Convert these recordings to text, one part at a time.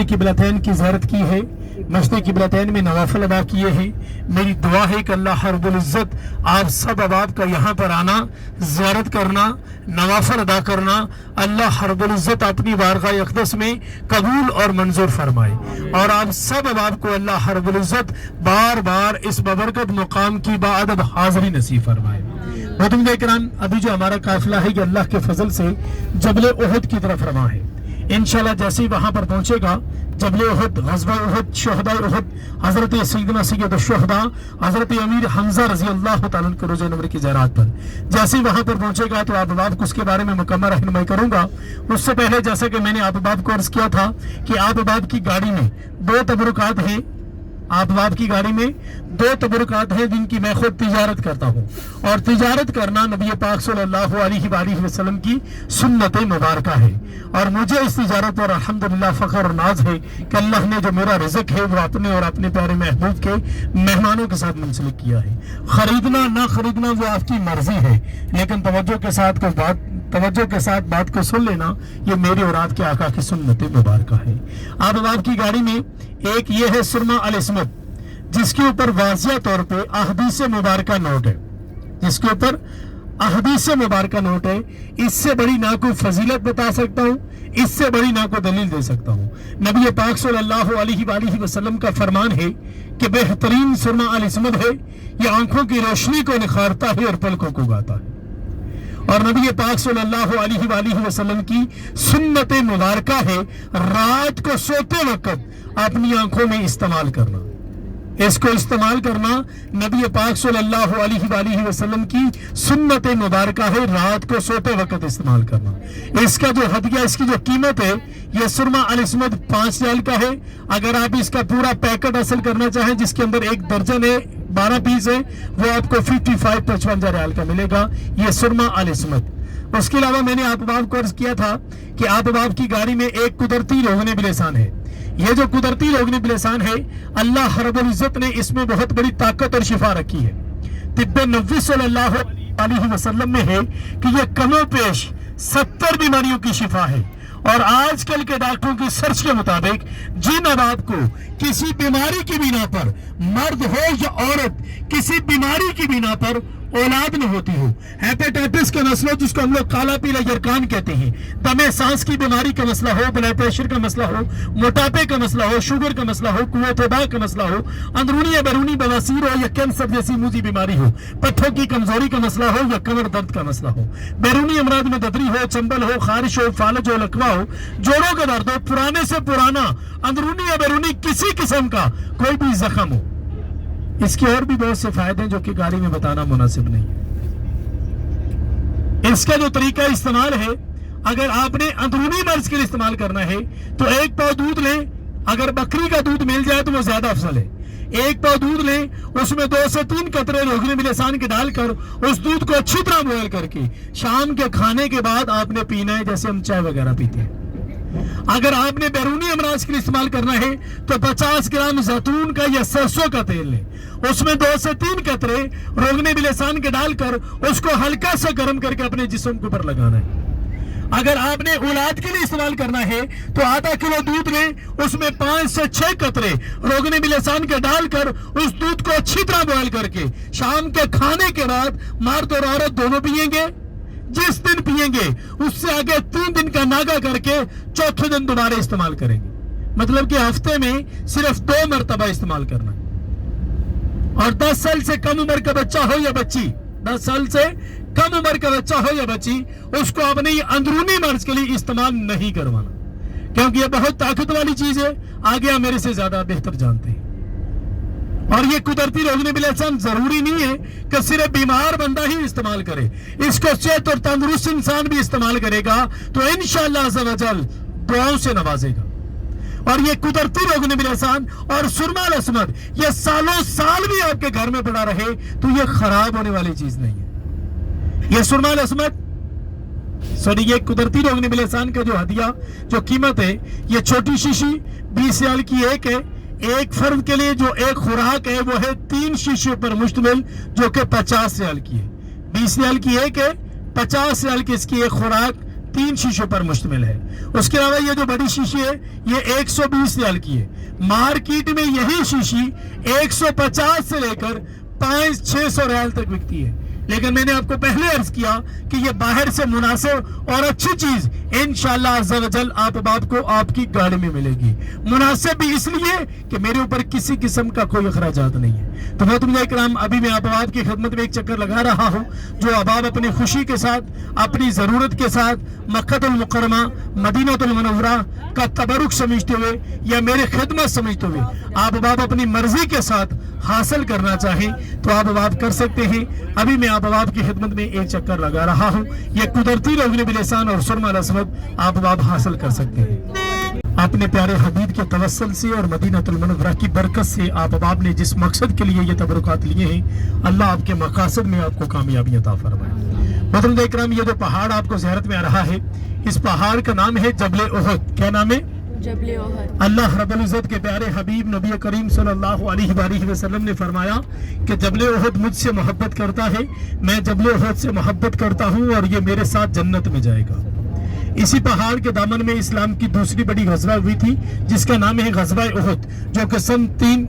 क़िबलतैन की ज़ियारत की है, मस्जिद क़िबलतैन में नवाफिल अदा किए हैं। मेरी दुआ है कि अल्लाह रब्बुल इज़्ज़त आप सब अहबाब का यहाँ पर आना, ज़ियारत करना, नवाफिल अदा करना अल्लाह रब्बुल इज़्ज़त अपनी बारगाह अक़दस में कबूल और मंजूर फरमाए, और आप सब अहबाब को अल्लाह रब्बुल इज़्ज़त बार बार इस बबरकत मुकाम की बाअदब हाज़री नसीब फरमाए। मोहतरम इकराम, अभी जो हमारा काफिला है ये अल्लाह के फजल से जबल उहद की तरफ रवा है। इंशाल्लाह जैसे ही वहां पर पहुंचेगा, जबल उहद, ग़ज़वा उहद, शुहदा उहद, हजरत सैयदना सैयद शुहदा हजरत अमीर हमजा रजी अल्लाह तआला अन्हु के रोज़े नंबर की ज़ियारत पर जैसे ही वहां पर पहुंचेगा तो आप बाप को उसके बारे में मुकम्मल रहनुमाई करूंगा। उससे पहले जैसे कि मैंने आप बाप को अर्ज किया था कि आप बाप की गाड़ी में 2 तबरुकात हैं, आप बाप की गाड़ी में 2 तबरुकात हैं जिनकी मैं खुद तिजारत करता हूँ, और तिजारत करना नबी पाक सल्लल्लाहु अलैहि वसल्लम की सुन्नत मुबारका है। और मुझे इस तिजारत पर अल्हम्दुलिल्लाह फख्र और नाज है कि अल्लाह ने जो मेरा रिज़्क है वो अपने और अपने प्यारे महबूब के मेहमानों के साथ मुंसलिक किया है। खरीदना ना खरीदना वो आपकी मर्जी है, लेकिन तवज्जो के साथ बात को सुन लेना, ये मेरे और आपके आका की सुन्नत मुबारका है। आपकी गाड़ी में एक ये है सुरमा अल इस्मत, जिसके ऊपर वाज़िया तौर पे अहदीस मुबारका नोट है, जिसके ऊपर अहदीस मुबारका नोट है। इससे बड़ी ना कोई फजीलत बता सकता हूँ, इससे बड़ी ना कोई दलील दे सकता हूँ। नबी पाक सल्लल्लाहु अलैहि वसल्लम का फरमान है कि बेहतरीन सुरमा अल इस्मत है, ये आंखों की रोशनी को निखारता है और पलकों को उगाता है। और नबी पाक सल्लल्लाहु अलैहि वसल्लम की सुन्नत मुबारका है रात को सोते वक्त अपनी आंखों में इस्तेमाल करना। इसको इस्तेमाल करना नबी पाक सल्लल्लाहु अलैहि वसल्लम की सुन्नत मुबारका है, रात को सोते वक्त इस्तेमाल करना। इसका जो हदिया, इसकी जो कीमत है, ये सुरमा अल इस्मत 5 रियाल का है। अगर आप इसका पूरा पैकेट हासिल करना चाहें जिसके अंदर 1 दर्जन है, 12 पीस है, वो आपको 55 रियाल का मिलेगा, ये सुरमा अल इस्मत। उसके अलावा मैंने आप बाप को अर्ज किया था कि आप बाप की गाड़ी में एक कुदरती रोगने बिलेसान है। ये जो कुदरती रोगने बिलेसान है, अल्लाह रब्बुल इज़्ज़त ने इसमें बहुत बड़ी ताकत और शिफा रखी है। तिब्बे नबी सल्लल्लाहु अलैहि वसल्लम में है कि ये कमो पेश 70 बीमारियों की शिफा है। और आजकल के डॉक्टरों की सर्च के मुताबिक जिन अहबाब को किसी बीमारी की बिना पर, मर्द हो या औरत, किसी बीमारी की बिना पर औलाद न होती हो, हेपेटाइटिस का मसला जिसको हम लोग काला पीला यरकान कहते हैं, दमे सांस की बीमारी का मसला हो, ब्लड प्रेशर का मसला हो, मोटापे का मसला हो, शुगर का मसला हो, कुव्वत-ए-बा का मसला हो, अंदरूनी या बैरूनी बवासीर हो या कैंसर जैसी मुजी बीमारी हो, पट्ठों की कमजोरी का मसला हो या कमर दर्द का मसला हो, बैरूनी अमराज में ददरी हो, चंबल हो, खारिश हो, फालज हो, लकवा हो, जोड़ों का दर्द हो, पुराने से पुराना अंदरूनी या बैरूनी किसी किस्म का कोई भी जख्म हो, इसके और भी बहुत से फायदे हैं जो कि गाड़ी में बताना मुनासिब नहीं है। इसका जो तरीका इस्तेमाल है, अगर आपने अंदरूनी मर्ज के लिए इस्तेमाल करना है तो 1 पाव दूध लें, अगर बकरी का दूध मिल जाए तो वो ज्यादा अफजल है। 1 पाव दूध लें, उसमें 2 से 3 कतरे रोगने बिलेसान के डालकर उस दूध को अच्छी तरह बॉयल करके शाम के खाने के बाद आपने पीना है, जैसे हम चाय वगैरह पीते हैं। अगर आपने बैरूनी अमराज के लिए इस्तेमाल करना है तो 50 ग्राम जैतून का या सरसों का तेल लें, उसमें 2 से 3 कतरे रोगने बिलेसान के डालकर उसको हल्का सा गर्म करके अपने जिस्म के ऊपर लगाना है। अगर आपने औलाद के लिए इस्तेमाल करना है तो आधा किलो दूध लें, उसमें 5 से 6 कतरे रोगने बिलेसान के डालकर उस दूध को अच्छी तरह बॉयल करके शाम के खाने के बाद मर्द और औरत दोनों पिएंगे। जिस दिन पिएंगे उससे आगे 3 दिन का नागा करके चौथे दिन दोबारा इस्तेमाल करेंगे। मतलब कि हफ्ते में सिर्फ 2 मरतबा इस्तेमाल करना। और 10 साल से कम उम्र का बच्चा हो या बच्ची, 10 साल से कम उम्र का बच्चा हो या बच्ची, उसको अपने अंदरूनी मर्ज के लिए इस्तेमाल नहीं करवाना, क्योंकि ये बहुत ताकत वाली चीज है। आगे आप मेरे से ज्यादा बेहतर जानते हैं। और ये कुदरती रोगने बिलेसान जरूरी नहीं है कि सिर्फ बीमार बंदा ही इस्तेमाल करे, इसको सेहत और तंदुरुस्त इंसान भी इस्तेमाल करेगा तो इंशाअल्लाह अज़्ज़ व जल दुआओं से नवाजेगा। और ये कुदरती रोगने बिलेसान और सुरमा अल इस्मत ये सालों साल भी आपके घर में पड़ा रहे तो ये खराब होने वाली चीज नहीं है। ये सुरमा अल इस्मत ये कुदरती रोगने बिलेसान का जो हदिया, जो कीमत है, ये छोटी शीशी 20 रियाल की एक है। एक फर्द के लिए जो एक खुराक है वो है 3 शीशियों पर मुश्तमिल, जो कि 50 रियाल की है। 20 रियाल की एक है, 50 रियाल की इसकी एक खुराक, 3 शीशों पर मुश्तमिल है। उसके अलावा ये जो बड़ी शीशी है ये 120 रियाल की है। मार्केट में यही शीशी 150 से लेकर 500-600 रियाल तक बिकती है। लेकिन मैंने आपको पहले अर्ज किया कि ये बाहर से मुनासिब और अच्छी चीज इंशाअल्लाह अज़्ज़ा वजल आप बाप को आपकी गाड़ी में मिलेगी। मुनासिब भी इसलिए कि मेरे ऊपर किसी किस्म का कोई अखराजात नहीं है। तो मोहतरम इकराम, अभी मैं आप बाप की खिदमत में एक चक्कर लगा रहा हूँ। जो अबाब अपनी खुशी के साथ, अपनी जरूरत के साथ मक्कतुल मुकर्रमा, मदीनतुल मुनव्वरा का तबरुक समझते हुए या मेरे खिदमत समझते हुए आप बाप अपनी मर्जी के साथ हासिल करना चाहें तो आप बाप कर सकते हैं। अभी मैं आप बाप की खिदमत में एक चक्कर लगा रहा हूँ। ये कुदरती रोगने बिलिसान और सुरमा रस्मत आप बाप हासिल कर सकते हैं। अपने प्यारे हबीब के तवस्सल से और मदीनतुल मुनव्वरा की बरकत से आप बाप ने जिस मकसद के लिए ये तबरुकात लिए हैं, अल्लाह आपके मकासद में आपको कामयाबी अता फरमाए। मोहतरम इकराम, ये जो पहाड़ आपको ज़ियारत में आ रहा है, इस पहाड़ का नाम है जबल उहद। क्या नाम है? जबल उहद। अल्लाह रब्बुल इज्जत के प्यारे हबीब नबी करीम सल्लल्लाहु अलैहि वसल्लम ने फरमाया कि जबल उहद मुझसे मोहब्बत करता है, मैं जबल उहद से मोहब्बत करता हूँ और ये मेरे साथ जन्नत में जाएगा। इसी पहाड़ के दामन में इस्लाम की दूसरी बड़ी गज़वा हुई थी जिसका नाम है गज़वा उहद, जो कि सन 3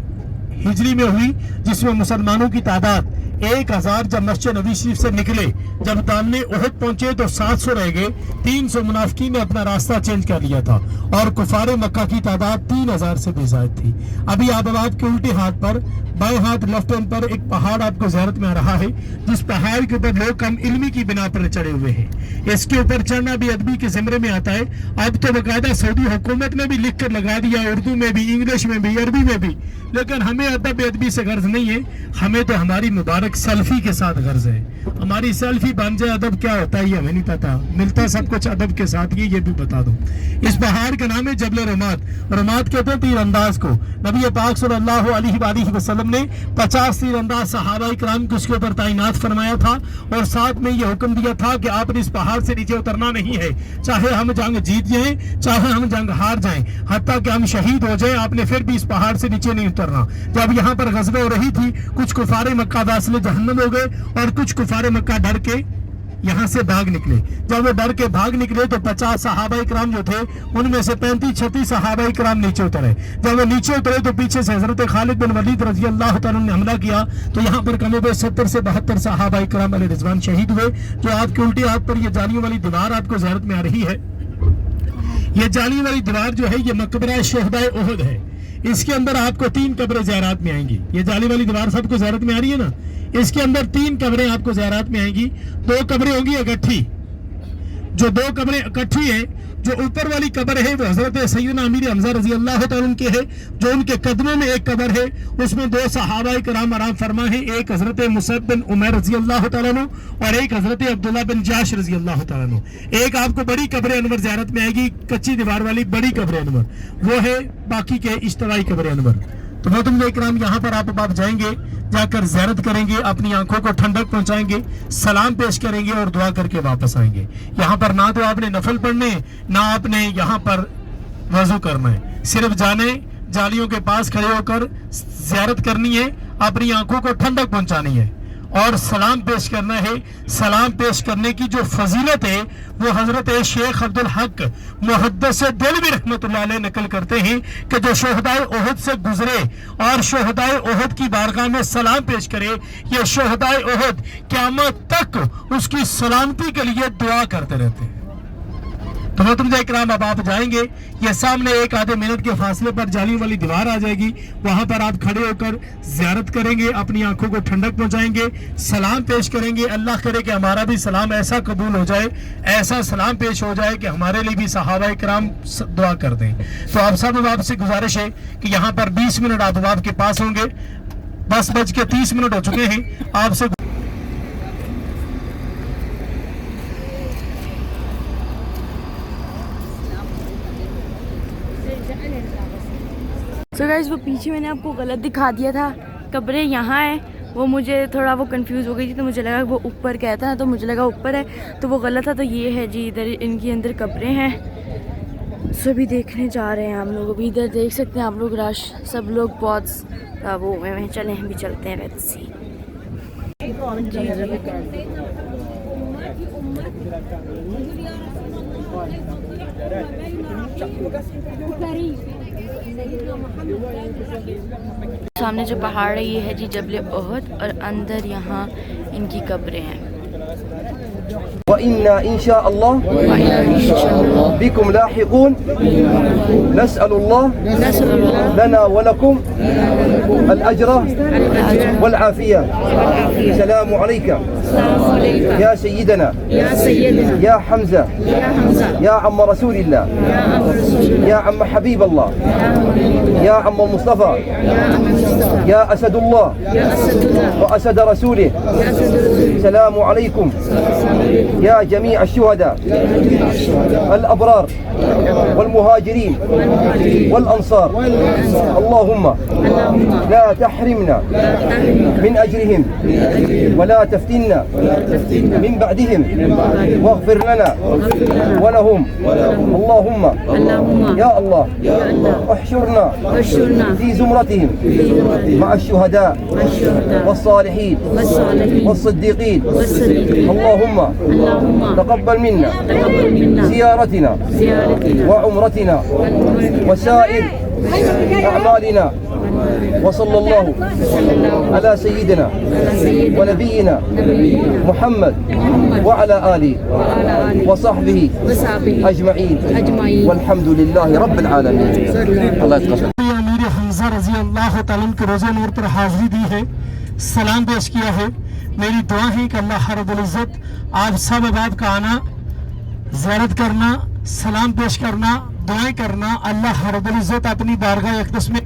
हिजरी में हुई, जिसमें मुसलमानों की तादाद 1000 जब मस्जिद नबी शरीफ से निकले, जब दामने उहद पहुंचे तो 700 रह गए। 300 मुनाफिकीन ने अपना रास्ता चेंज कर लिया था और कुफारे मक्का की तादाद 3000 से बेजायद थी। अभी आप के उल्टे हाथ पर, बाएं हाथ लेफ्ट हैंड पर एक पहाड़ आपको ज़ियारत में आ रहा है, जिस पहाड़ के ऊपर लोग कम इल्मी की बिना पर चढ़े हुए हैं। इसके ऊपर चढ़ना भी अदबी के ज़िम्मे में आता है। अब तो बाकायदा सऊदी हुकूमत ने भी लिख कर लगा दिया, उर्दू में भी, इंग्लिश में भी, अरबी में भी। लेकिन हमें अदब अदबी से गर्ज नहीं है, हमें तो हमारी मुबारक सेल्फी के साथ गर्ज है। हमारी सेल्फी बन जाए अदब क्या होता है ये हमें नहीं पता, मिलता सब कुछ अदब के साथ ये भी बता दूं। इस पहाड़ का नाम है जबल रमात। रमात कहते हैं तीरंदाज को। नबी पाक सल्लल्लाहु अलैहि वसल्लम ने 50 तीरंदाज सहाबा इकराम को उसके ऊपर तैनात फरमाया था और साथ में ये हुक्म दिया था कि आपने इस पहाड़ से नीचे उतरना नहीं है, चाहे हम जंग जीत जाएं, चाहे हम जंग हार जाएं, हत्ता कि हम शहीद हो जाएं, आपने फिर भी इस पहाड़ से नीचे नहीं उतरना। जब यहाँ पर गज़वा हो रही थी, कुछ कुफारे मक्का वासिले जहन्नम हो गए और कुछ कुफारे मक्का डर के यहाँ से भाग निकले। जब वो डर के भाग निकले तो 50 सहाबा इकराम जो थे उनमें से 35-36 सहाबा इकराम नीचे उतरे। जब वो नीचे उतरे तो पीछे से हजरत खालिद बिन वलीद रजी अल्लाह तआला ने हमला किया तो यहाँ पर करीब 70 से 72 सहाबा इकराम अलैहि रिजवान शहीद हुए। जो आपके उल्टे हाथ पर ये जालियों वाली दीवार आपको ज़ियारत में आ रही है, ये जालियों वाली दीवार जो है ये मकबरा शहदाए उहद है। इसके अंदर आपको 3 कब्रें ज़ियारत में आएंगी। ये जाली वाली दीवार सबको ज़ियारत में आ रही है ना, इसके अंदर 3 कब्रें आपको ज़ियारत में आएंगी। 2 कब्रें होंगी इकट्ठी। जो 2 कब्रें इकट्ठी है, जो ऊपर वाली कब्र है वो हजरत सैयदना अमीर हमजा रजी अल्लाह तआला अन्हु के है। जो उनके कदमों में एक कब्र है उसमें 2 सहाबा किराम आराम फरमा है, एक हजरत मुसअब बिन उमैर रजी अल्लाह तआला अन्हु और एक हजरत अब्दुल्लाह बिन जाश रजी अल्लाह तआला अन्हु। एक आपको बड़ी कब्र अनवर ज़ियारत में आएगी, कच्ची दीवार वाली बड़ी कब्र अनवर, वो है बाकी के इज्तिमाई कब्र अनवर। तो मोहतरम इकराम, यहाँ पर आप जाएंगे, जाकर ज़ियारत करेंगे, अपनी आंखों को ठंडक पहुंचाएंगे, सलाम पेश करेंगे और दुआ करके वापस आएंगे। यहाँ पर ना तो आपने नफल पढ़ने, ना आपने यहाँ पर वजू करना है, सिर्फ जाने जालियों के पास खड़े होकर ज़ियारत करनी है, अपनी आंखों को ठंडक पहुंचानी है और सलाम पेश करना है। सलाम पेश करने की जो फजीलत है वो हजरत शेख अब्दुल हक मुहद्दिस देलवी रहमतुल्लाह अलैह नकल करते हैं कि जो शोहदाए उहद से गुजरे और शोहदाए उहद की बारगाह में सलाम पेश करे, ये शोहदाए उहद क़यामत तक उसकी सलामती के लिए दुआ करते रहते हैं। तो मोहतरम इकराम, अब आप जाएंगे, ये सामने 1 आधे मिनट के फासले पर जाली वाली दीवार आ जाएगी, वहां पर आप खड़े होकर ज़ियारत करेंगे, अपनी आंखों को ठंडक पहुंचाएंगे, सलाम पेश करेंगे। अल्लाह करे कि हमारा भी सलाम ऐसा कबूल हो जाए, ऐसा सलाम पेश हो जाए कि हमारे लिए भी सहाबा इकराम दुआ कर दें। तो आप सब आपसे गुजारिश है कि यहाँ पर 20 मिनट आप के पास होंगे। 10:30 हो चुके हैं। आपसे सो गाइस, वो पीछे मैंने आपको गलत दिखा दिया था, कब्रें यहाँ है, वो मुझे थोड़ा वो कंफ्यूज हो गई थी, तो मुझे लगा वो ऊपर कहता है, तो मुझे लगा ऊपर है, तो वो गलत था। तो ये है जी, इधर इनके अंदर कब्रें हैं। सभी देखने जा रहे हैं हम लोग। अभी इधर देख सकते हैं आप लोग, रश सब लोग बहुत वो में चले हैं, भी चलते हैं वैसे ही। سامنے جو پہاڑ ہے یہ ہے جی جبل احد اور اندر یہاں ان کی قبریں ہیں. وإنا إن شاء الله بكم لاحقون نسأل الله لنا ولكم الأجر والعافية. السلام عليك يا سيدنا يا حمزة يا عم رسول الله يا عم حبيب الله يا عم المصطفى يا أسد الله وأسد رسوله. السلام عليكم يا جميع الشهداء الأبرار والمهاجرين والأنصار. اللهم لا تحرمنا من أجرهم ولا تفتنا من بعدهم واغفر لنا ولهم. اللهم يا الله احشرنا في زمرتهم مع الشهداء والصالحين والصديقين. اللهم تقبل منا زيارتنا وعمرتنا وسائر أعمالنا. وصلى الله على سيدنا ونبينا محمد وعلى آله وصحبه أجمعين والحمد لله رب العالمين. الله يتقبل. امیر حمزہ رضی اللہ تعالیٰ عنہ کے روزہ نور پر حاضری دی ہے, سلام پیش کیا ہے. میری دعا ہے کہ اللہ رب العزت آپ سب احباب کا آنا, زیارت کرنا, سلام پیش کرنا, دعائیں کرنا اللہ رب العزت اپنی بارگاہ اقدس میں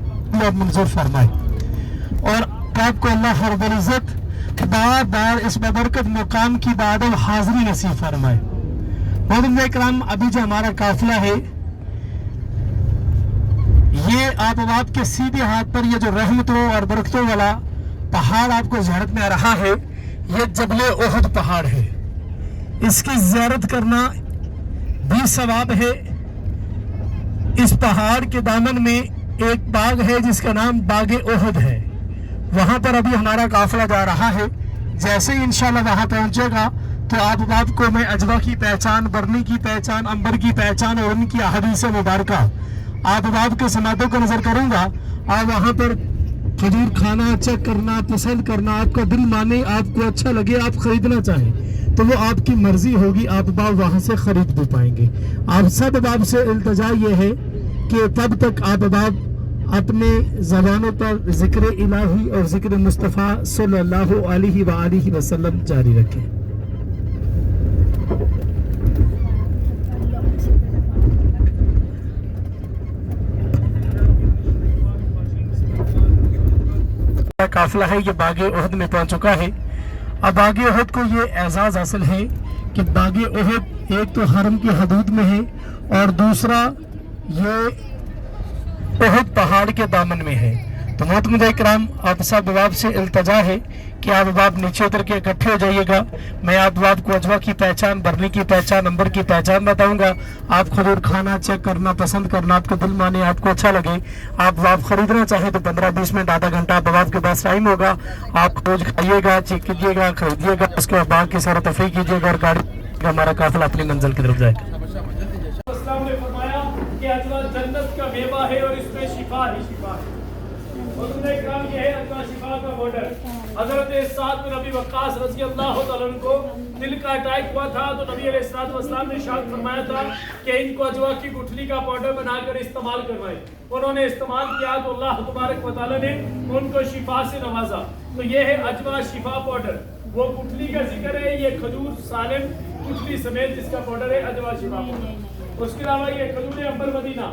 منظور فرمائے, اور آپ کو اللہ رب العزت بار بار اس ببرکت مقام کی بعد حاضری نصیب فرمائے. محترم اکرام, ابھی جو ہمارا قافلہ ہے یہ آپ احباب کے سیدھے ہاتھ پر یہ جو رحمتوں اور برکتوں والا پہاڑ آپ کو زیارت میں آ رہا ہے, یہ جبل احد پہاڑ ہے. اس کی زیارت کرنا بھی ثواب ہے. اس پہاڑ کے دامن میں ایک باغ ہے جس کا نام باغ احد ہے, وہاں پر ابھی ہمارا قافلہ جا رہا ہے. جیسے ہی انشاءاللہ وہاں پہنچے گا تو آپ کو میں اجوا کی پہچان, برنی کی پہچان, انبر کی پہچان اور ان کی احادیث مبارکہ آپ کے سماعتوں کو نظر کروں گا. اور وہاں پر کھجور کھانا, چیک کرنا, پسند کرنا, آپ کا دل مانے, آپ کو اچھا لگے, آپ خریدنا چاہیں تو وہ آپ کی مرضی ہوگی, آپ وہاں سے خرید بھی پائیں گے. آپ سب احباب سے التجا یہ ہے کہ تب تک آپ اپنے زبانوں پر ذکر الہی اور ذکر مصطفیٰ صلی اللہ علیہ وآلہ وسلم جاری رکھیں. قافلہ ہے یہ باغ احد میں پہنچ چکا ہے. اب باغ احد کو یہ اعزاز حاصل ہے کہ باغ احد ایک تو حرم کی حدود میں ہے اور دوسرا یہ احد پہاڑ کے دامن میں ہے. تو محترم اکرام, آپ سب احباب سے التجا ہے کہ آپ احباب نیچے اتر کے اکٹھے ہو جائیے گا. میں آپ کو اجوا کی پہچان, برنی کی پہچان, انبر کی پہچان بتاؤں گا. آپ کھجور کھانا, چیک کرنا, پسند کرنا, آپ کو دل مانے, آپ کو اچھا لگے, آپ خریدنا چاہیں تو 15-20 منٹ آدھا گھنٹہ آپ کے پاس ٹائم ہوگا. آپ کھوج کھائیے گا, چیک کیجیے گا, خریدیے گا, اس کے بعد باغ کی سیر و تفریح کیجیے گا اور گاڑی ہمارا قافلہ اپنی منزل کی طرف جائے گا. اسلام نے فرمایا کہ اجوا جنت کا میوہ ہے اور اس میں شفا ہی شفا ہے. حضور اکرام یہ ہے اجوا شفا کا بارڈر. حضرت سعد بن ابی وقاص رضی اللہ تعالیٰ عنہ کو دل کا اٹیک ہوا تھا تو نبی علیہ السلام نے ارشاد فرمایا تھا کہ ان کو اجوا کی گٹھلی کا پاؤڈر بنا کر استعمال کروائے. انہوں نے استعمال کیا تو اللہ تبارک و تعالیٰ نے ان کو شفا سے نوازا. تو یہ ہے اجوا شفا پاؤڈر. وہ گٹھلی کا ذکر ہے, یہ کھجور سالم گٹھلی سمیت جس کا پاؤڈر ہے اجوا شفا پاؤڈر. اس کے علاوہ یہ کھجور انبر مدینہ,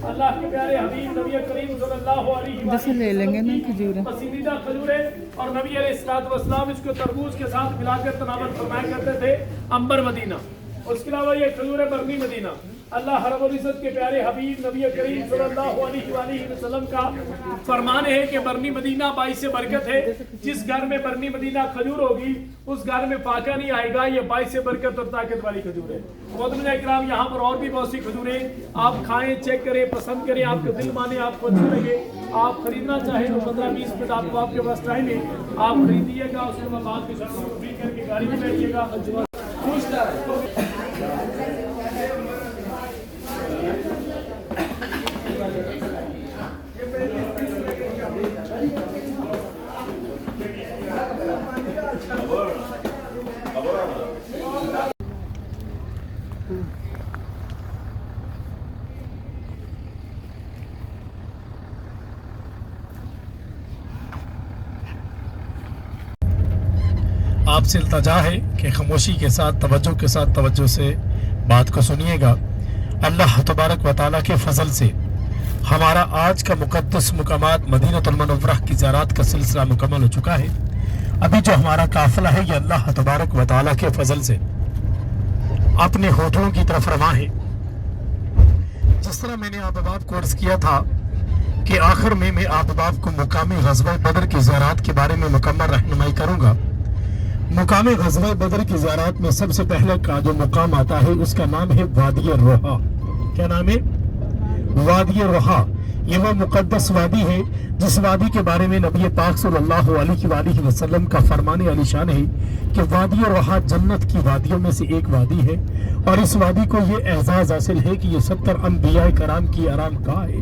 اللہ کے پیارے حبیب نبی کریم صلی اللہ علیہ وسلم لے لیں گے نا کھجور پسندیدہ کھجور ہے. اور نبی علیہ السلام اس کو تربوز کے ساتھ ملا کر تناول فرمایا کرتے تھے انبر مدینہ. اس کے علاوہ یہ کھجور ہے برنی مدینہ. اللہ رب العزت کے پیارے حبیب نبی کریم صلی اللہ علیہ وسلم کا فرمان ہے کہ برنی مدینہ باعث برکت ہے. جس گھر میں برنی مدینہ کھجور ہوگی اس گھر میں فاقہ نہیں آئے گا. یہ باعث برکت اور طاقت والی کھجور ہے. محترم اکرام, یہاں پر اور بھی بہت سی کھجوریں آپ کھائیں, چیک کریں, پسند کریں, آپ کا دل مانے, آپ کو اچھا لگے, آپ خریدنا چاہیں تو 15-20 منٹ آپ کے پاس ٹائم ہے, آپ خریدیے گا. اس کے بعد آپ کے ساتھ کر کے گاڑی میں بیٹھیے گا. आपसे इल्तजा है कि खामोशी के साथ तवज्जो से बात को सुनिएगा। अल्लाह तबारक व तआला के फजल से हमारा आज का मुक़द्दस मुकामात मदीनतुल मुनव्वरा की ज़ियारत का सिलसिला मुकम्मल हो चुका है। अभी जो हमारा काफ़िला है ये अल्लाह तबारक व तआला के फजल से अपने होटलों की तरफ रवां है। जिस तरह मैंने आप बाप को अर्ज़ किया था कि आखिर में मैं आप बाप को मुकामी ग़ज़वा बदर की ज़ियारत के बारे में मुकम्मल रहनुमाई करूँगा। मुकाम ग़ज़वा बदर की ज़ियारत में सबसे पहले का जो मुकाम आता है उसका नाम है वादी रोहा। क्या नाम है? वादी रोहा। ये वो मुक़द्दस वादी है जिस वादी के बारे में नबी पाक सल्लल्लाहु अलैहि वसल्लम का फरमान आलिशान है कि वादी रोहा जन्नत की वादियों में से एक वादी है और इस वादी को ये एजाज़ हासिल है कि ये 70 अंबिया कराम की आराम गाह है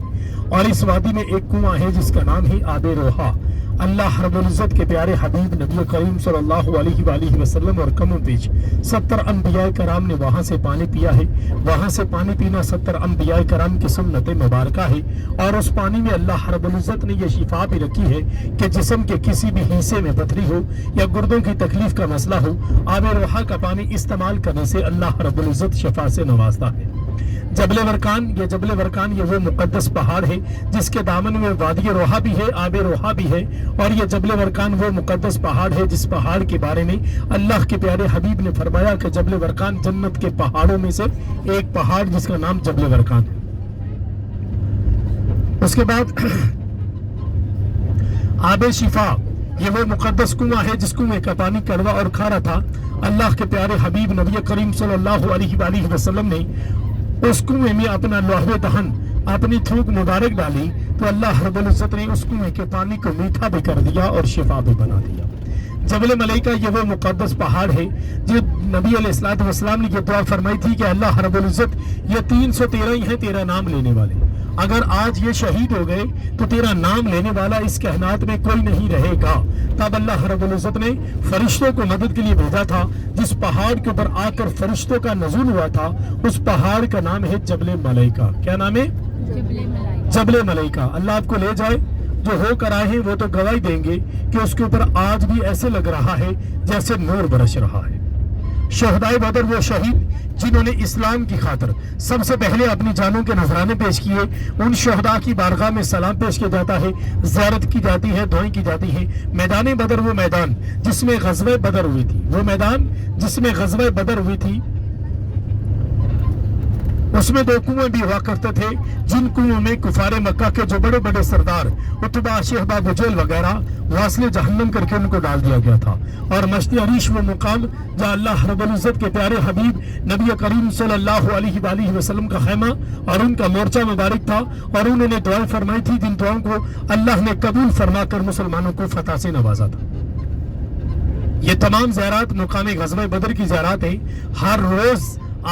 और इस वादी में एक कुआं है जिसका नाम है आबे रोहा। अल्लाह रब्बुल इज़्ज़त के प्यारे हबीब नबी करीम सल्लल्लाहु अलैहि वसल्लम और कम पेश 70 अंबिया कराम ने वहाँ से पानी पिया है। वहाँ से पानी पीना 70 अंबिया कराम की सुन्नत मुबारक है और उस पानी में अल्लाह रब्बुल इज़्ज़त ने यह शिफा भी रखी है कि जिस्म के किसी भी हिस्से में पथरी हो या गुर्दों की तकलीफ का मसला हो, आबे रोहा का पानी इस्तेमाल करने से अल्लाह रब्बुल इज़्ज़त शिफा से नवाजता है। जबल वरकान ये वो मुक़द्दस पहाड़ है जिसके दामन में वादी रोहा भी है, आबे रोहा भी है और ये जबल वरकान वो मुक़द्दस पहाड़ है जिस पहाड़ के बारे में अल्लाह के प्यारे हबीब ने फरमाया कि जबल वरकान जन्नत के पहाड़ों में से एक पहाड़ जिसका नाम जबल वरकान है। उसके बाद आबे शिफा ये वो मुक़द्दस कुआं है जिस कुएं का पानी कड़वा और खारा था। अल्लाह के प्यारे हबीब नबी करीम सल्लल्लाहु अलैहि वसल्लम ने उस कुएं में अपना लोहे दहन अपनी थूक मुबारक डाली तो अल्लाह रब्बुल इज़्ज़त ने उस कुएं के पानी को मीठा भी कर दिया और शिफा भी बना दिया। जबल मलाइका ये वो मुक़द्दस पहाड़ है जो नबी अलैहिस्सलातु वस्सलाम ने ये दुआ फरमाई थी कि अल्लाह रब्बुल इज़्ज़त ये 313 ही हैं तेरा नाम लेने वाले, अगर आज ये शहीद हो गए तो तेरा नाम लेने वाला इस कायनात में कोई नहीं रहेगा। तब अल्लाह रब्बुल इज़्ज़त ने फरिश्तों को मदद के लिए भेजा था। जिस पहाड़ के ऊपर आकर फरिश्तों का नज़ूल हुआ था उस पहाड़ का नाम है जबल मलाइका। क्या नाम है? जबल मलाइका। अल्लाह आपको ले जाए, जो होकर आए हैं वो तो गवाही देंगे कि उसके ऊपर आज भी ऐसे लग रहा है जैसे नूर बरस रहा है। शहदाए बदर वो शहीद जिन्होंने इस्लाम की खातिर सबसे पहले अपनी जानों के नजराने पेश किए, उन शहदा की बारगाह में सलाम पेश किया जाता है, ज़ियारत की जाती है, दुआएं की जाती है। मैदान बदर वो मैदान जिसमें ग़ज़वा बदर हुई थी, वो मैदान जिसमें ग़ज़वा बदर हुई थी उसमें 2 कुएं भी हुआ करते थे जिन कुओं में कुफारे मक्का के जो बड़े बड़े सरदार उतबा, शेहबा, बुजैल वगैरह वासले जहन्नम करके उनको डाल दिया गया था। और मश्ती अरीश वो मुकाम जहाँ अल्लाह रब्बुल इज़्ज़त के प्यारे हबीब नबी करीम सल्लल्लाहु अलैहि वसल्लम का खैमा और उनका मोर्चा मुबारक था और उन्होंने दुआएं फरमाई थी जिन दुआओं को अल्लाह ने कबूल फरमा कर मुसलमानों को फतह से नवाजा था। ये तमाम ज़ियारत मुकाम ग़ज़वा बदर की ज़ियारत है। हर रोज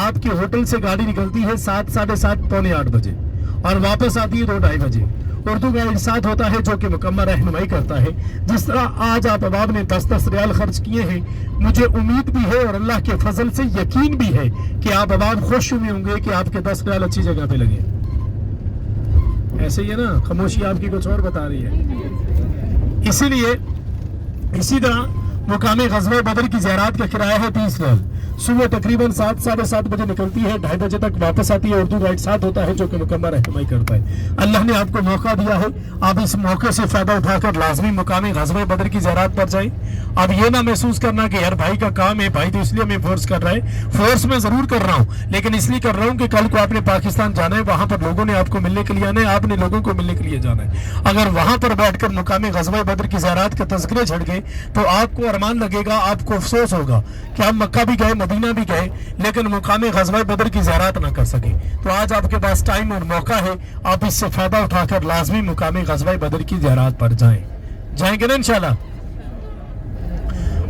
आपके होटल से गाड़ी निकलती है 7, 7:30, पौने 8 बजे और वापस आती है 2, 2:30 बजे। उर्दू गाइड साथ होता है जो कि मुकम्मल रहनुमाई करता है। जिस तरह आज आप अहबाब ने 10-10 रियाल खर्च किए हैं, मुझे उम्मीद भी है और अल्लाह के फजल से यकीन भी है कि आप अहबाब खुश हुए होंगे कि आपके 10 रियाल अच्छी जगह पे लगे। ऐसे ही है ना, खामोशी आपकी कुछ और बता रही है। इसीलिए इसी तरह मुकाम ग़ज़वा बदर की ज़ियारत का किराया है 30 रियाल। सुबह तकरीबन 7, 7:30 बजे निकलती है, 2:30 बजे तक वापस आती है। उर्दू गाइड साथ होता है जो कि मुकम्मल रहनुमाई करता है। अल्लाह ने आपको मौका दिया है, आप इस मौके से फायदा उठाकर लाजमी मुकाम ग़ज़वा बदर की ज़ियारत पर जाएं। अब ये ना महसूस करना कि यार भाई का काम है, भाई तो इसलिए मैं फोर्स कर रहा है। फोर्स में जरूर कर रहा हूँ लेकिन इसलिए कर रहा हूँ कि कल को आपने पाकिस्तान जाना है, वहां पर लोगों ने आपको मिलने के लिए आना है, आपने लोगों को मिलने के लिए जाना है। अगर वहां पर बैठकर मुकाम ग़ज़वा बदर की ज़ियारत के तज़किरे झड़ गए तो आपको अरमान लगेगा, आपको अफसोस होगा कि हम मक्का भी गए, मदीना भी गए लेकिन मुकाम ग़ज़वा बदर की ज़ियारत ना कर सके। तो आज आपके पास टाइम और मौका है, आप इससे फायदा उठाकर लाजमी मुकाम ग़ज़वा बदर की ज़ियारत पर जाएंगे ना इंशाल्लाह।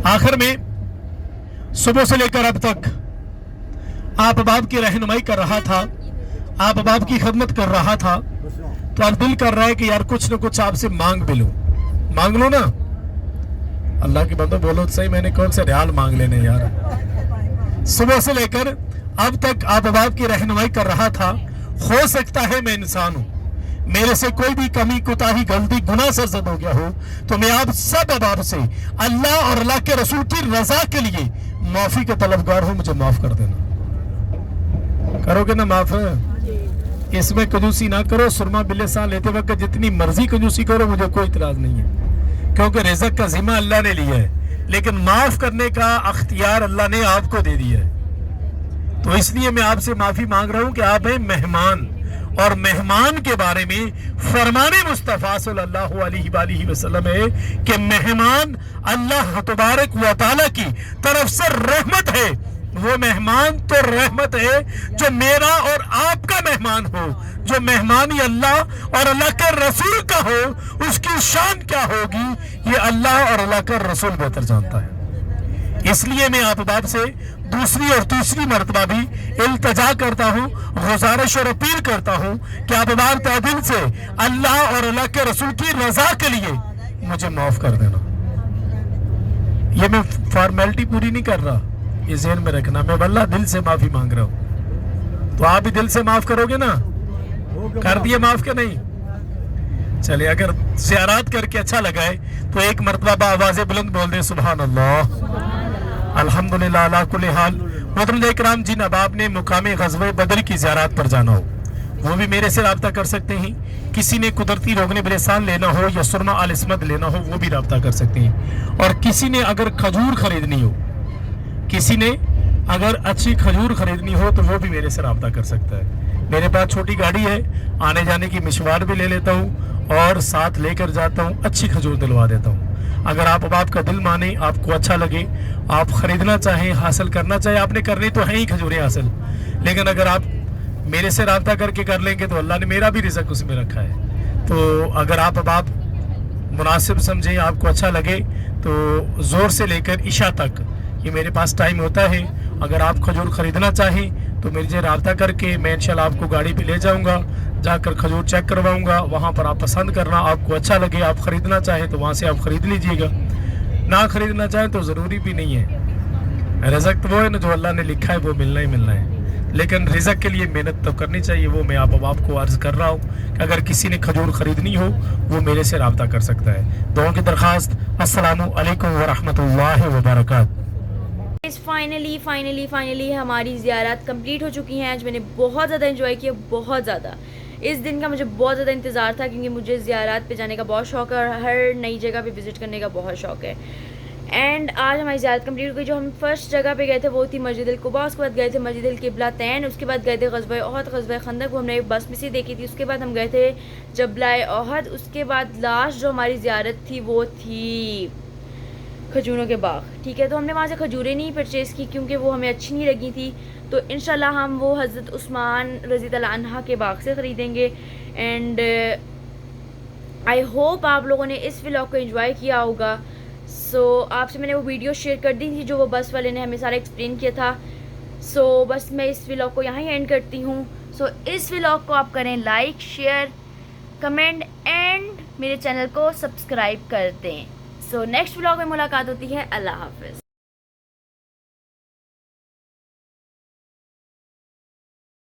आखिर में सुबह से लेकर अब तक आप बाप की रहनुमाई कर रहा था, आप बाप की खिदमत कर रहा था, तो अब दिल कर रहा है कि यार कुछ न कुछ आपसे मांग भी लूं। मांग लो ना, अल्लाह के बंदो बोलो तो सही, मैंने कौन से रियाल मांग लेने यार। सुबह से लेकर اب تک آپ احباب کی رہنمائی کر رہا تھا. ہو سکتا ہے میں انسان ہوں, میرے سے کوئی بھی کمی کوتاہی غلطی گناہ سرزد ہو گیا ہو, تو میں آپ سب احباب سے اللہ اور اللہ کے رسول کی رضا کے لیے معافی کا طلبگار ہوں. مجھے معاف کر دینا. کرو گے نا معاف؟ اس میں کنجوسی نہ کرو. سرما بلسان لیتے وقت جتنی مرضی کنجوسی کرو, مجھے کوئی اعتراض نہیں ہے, کیونکہ رزق کا ذمہ اللہ نے لیا ہے, لیکن معاف کرنے کا اختیار اللہ نے آپ کو دے دیا ہے. تو اس لیے میں آپ سے معافی مانگ رہا ہوں کہ آپ ہیں مہمان, اور مہمان کے بارے میں فرمان مصطفیٰ صلی اللہ علیہ وآلہ وسلم ہے کہ مہمان اللہ تبارک و تعالیٰ کی طرف سے رحمت ہے. وہ مہمان تو رحمت ہے جو میرا اور آپ کا مہمان ہو. جو مہمانی اللہ اور اللہ کے رسول کا ہو, اس کی شان کیا ہوگی یہ اللہ اور اللہ کا رسول بہتر جانتا ہے. اس لیے میں آپ باب سے دوسری اور تیسری مرتبہ بھی التجا کرتا ہوں, گزارش اور اپیل کرتا ہوں کہ آپ باب دل سے اللہ اور اللہ کے رسول کی رضا کے لیے مجھے معاف کر دینا. یہ میں فارمیلٹی پوری نہیں کر رہا, یہ ذہن میں رکھنا, میں واللہ دل سے معافی مانگ رہا ہوں. تو آپ بھی دل سے معاف کرو گے نا؟ کر دیے معاف کہ نہیں؟ چلے, اگر زیارات کر کے اچھا لگا ہے تو ایک مرتبہ آواز بلند بول دیں سبحان اللہ, الحمدللہ علی کل حال. محترم اکرام, جن احباب نے مقام غزوہ بدر کی زیارات پر جانا ہو وہ بھی میرے سے رابطہ کر سکتے ہیں. کسی نے قدرتی روغن بلسان لینا ہو یا سرما الاسمد لینا ہو وہ بھی رابطہ کر سکتے ہیں. اور کسی نے اگر کھجور خریدنی ہو, کسی نے اگر اچھی کھجور خریدنی ہو تو وہ بھی میرے سے رابطہ کر سکتا ہے. میرے پاس چھوٹی گاڑی ہے, آنے جانے کی مشوار بھی لے لیتا ہوں اور ساتھ لے کر جاتا ہوں, اچھی کھجور دلوا دیتا ہوں. اگر آپ کا دل مانے, آپ کو اچھا لگے, آپ خریدنا چاہیں, حاصل کرنا چاہیں, آپ نے کرنی تو ہیں ہی کھجوریں حاصل, لیکن اگر آپ میرے سے رابطہ کر کے کر لیں گے تو اللہ نے میرا بھی رزق اس میں رکھا ہے. تو اگر آپ مناسب سمجھیں, آپ کو اچھا لگے تو زور سے لے کر عشاء تک یہ میرے پاس ٹائم ہوتا ہے. اگر آپ کھجور خریدنا چاہیں تو مجھے رابطہ کر کے میں انشاءاللہ آپ کو گاڑی پہ لے جاؤں گا, جا کر کھجور چیک کرواؤں گا, وہاں پر آپ پسند کرنا, آپ کو اچھا لگے, آپ خریدنا چاہیں تو وہاں سے آپ خرید لیجئے گا, نہ خریدنا چاہیں تو ضروری بھی نہیں ہے. رزق تو وہ ہے نا جو اللہ نے لکھا ہے وہ ملنا ہی ملنا ہے, لیکن رزق کے لیے محنت تو کرنی چاہیے. وہ میں آپ کو عرض کر رہا ہوں کہ اگر کسی نے کھجور خریدنی ہو وہ میرے سے رابطہ کر سکتا ہے. دعاؤں کی درخواست. السلام علیکم ورحمۃ اللہ وبرکاتہ. فائنلی ہماری زیارات کمپلیٹ ہو چکی ہیں. آج میں نے بہت زیادہ انجوائے کیا, بہت زیادہ. اس دن کا مجھے بہت زیادہ انتظار تھا کیونکہ مجھے زیارات پہ جانے کا بہت شوق ہے اور ہر نئی جگہ پہ وزٹ کرنے کا بہت شوق ہے. اینڈ آج ہماری زیارت کمپلیٹ ہو گئی. جو ہم فرسٹ جگہ پہ گئے تھے وہ تھی مسجد القباء, اس کے بعد گئے تھے مسجد القبلتین, اس کے بعد گئے تھے غزوہ احد, غزوہ خندق وہ ہم نے بس میں سے دیکھی تھی. اس کے بعد ہم گئے تھے جبلہ احد. اس کے بعد لاسٹ جو ہماری زیارت تھی وہ تھی کھجوروں کے باغ. ٹھیک ہے, تو ہم نے وہاں سے کھجوریں نہیں پرچیز کی کیونکہ وہ ہمیں اچھی نہیں لگی تھی. تو انشاءاللہ ہم وہ حضرت عثمان رضی اللہ عنہ کے باغ سے خریدیں گے. اینڈ آئی ہوپ آپ لوگوں نے اس ولاگ کو انجوائے کیا ہوگا. سو آپ سے میں نے وہ ویڈیو شیئر کر دی تھی جو وہ بس والے نے ہمیں سارا ایکسپلین کیا تھا. سو بس میں اس ولاگ کو یہاں ہی اینڈ کرتی ہوں. سو اس ولاگ کو آپ کریں لائک, شیئر, کمنٹ اینڈ میرے چینل کو سبسکرائب کر دیں. سو نیکسٹ ولاگ میں ملاقات ہوتی ہے. اللہ حافظ.